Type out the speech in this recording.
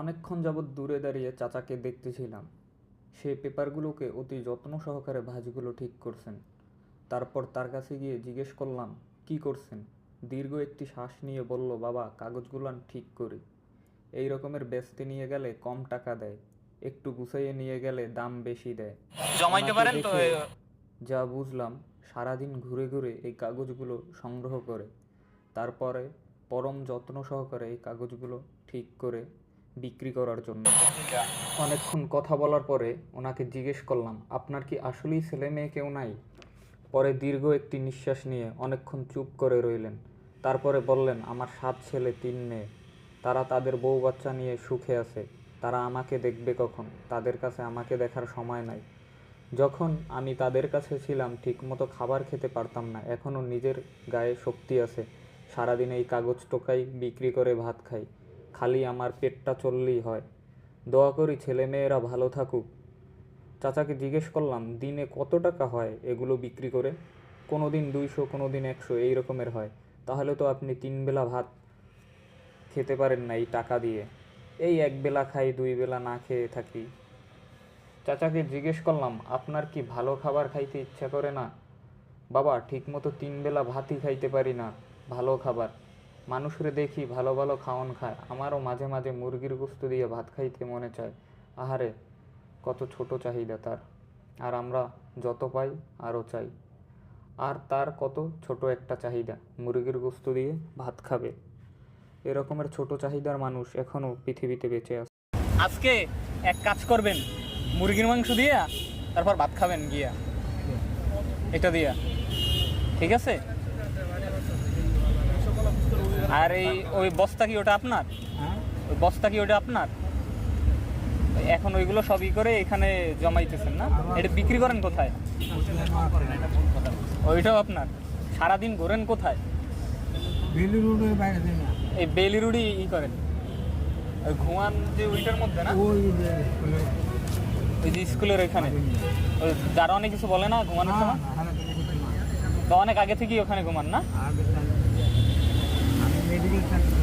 অনেকক্ষণ যাবৎ দূরে দাঁড়িয়ে চাচাকে দেখতেছিলাম। সে পেপারগুলোকে অতি যত্ন সহকারে ভাঁজগুলো ঠিক করছেন। তারপর তার কাছে গিয়ে জিজ্ঞেস করলাম, কি করছেন? দীর্ঘ একটি শ্বাস নিয়ে বলল, বাবা, কাগজগুলান ঠিক করি। এই রকমের বেচতে নিয়ে গেলে কম টাকা দেয়, একটু গুছাইয়ে নিয়ে গেলে দাম বেশি দেয়। জমাইতে ওনাকে পারেন তো। দেখে যা বুঝলাম, সারাদিন ঘুরে ঘুরে এই কাগজগুলো সংগ্রহ করে তারপরে পরম যত্ন সহকারে এই কাগজগুলো ঠিক করে বিক্রি করার জন্য। অনেকক্ষণ কথা বলার পরে ওনাকে জিজ্ঞেস করলাম, আপনার কি আসলেই ছেলে মেয়ে কেউ নাই? পরে দীর্ঘ একটি নিঃশ্বাস নিয়ে অনেকক্ষণ চুপ করে রইলেন। তারপরে বললেন, আমার 7 ছেলে 3 মেয়ে। তারা তাদের বউ বাচ্চা নিয়ে সুখে আছে। তারা আমাকে দেখবে কখন? তাদের কাছে আমাকে দেখার সময় নাই। যখন আমি তাদের কাছে ছিলাম ঠিকমতো খাবার খেতে পারতাম না। এখনও নিজের গায়ে শক্তি আছে। সারাদিন এই কাগজ টোকাই বিক্রি করে ভাত খাই। খালি আমার পেটটা চললেই হয়। দোয়া করি ছেলেমেয়েরা ভালো থাকুক। চাচাকে জিজ্ঞেস করলাম, দিনে কত টাকা হয় এগুলো বিক্রি করে? কোনো দিন 200, কোনো দিন 100 এই রকমের হয়। তাহলে তো আপনি 3 বেলা ভাত খেতে পারেন না এই টাকা দিয়ে। এই 1 বেলা খাই, 2 বেলা না খেয়ে থাকি। চাচাকে জিজ্ঞেস করলাম, আপনার কি ভালো খাবার খাইতে ইচ্ছা করে না? বাবা, ঠিকমতো 3 বেলা ভাতই খাইতে পারি না ভালো খাবার। মানুষরে দেখি ভালো ভালো খাওয়ান খায়, আমারও মাঝে মাঝে মুরগির গোস্ত দিয়ে ভাত খাইতে মনে চায়। আহারে, কত ছোট চাহিদা তার। আর আমরা যত পাই আরও চাই। আর তার কত ছোট একটা চাহিদা, মুরগির গোস্ত দিয়ে ভাত খাবে। এরকমের ছোট চাহিদার মানুষ এখনও পৃথিবীতে বেঁচে আছে। আজকে এক কাজ করবেন, মুরগির মাংস দিয়া তারপর ভাত খাবেন গিয়া, এটা দিয়া, ঠিক আছে? আর এই ওই বস্তা কি ওটা আপনার? ওই বস্তা কি ওটা আপনার? এখন ওইগুলো সবই করে এখানে জমাইতেছেন না? এটা বিক্রি করেন কোথায়? ওইটাও আপনার? সারাদিন ঘোরেন কোথায়? এই বেলি রুডি করেন, ওই ঘুমান যে ওইটার মধ্যে না, ওই যে স্কুলের ওইখানে, ওই যারা অনেক কিছু বলে না ঘুমানোর সময়, তো অনেক আগে থেকেই ওখানে ঘুমান না?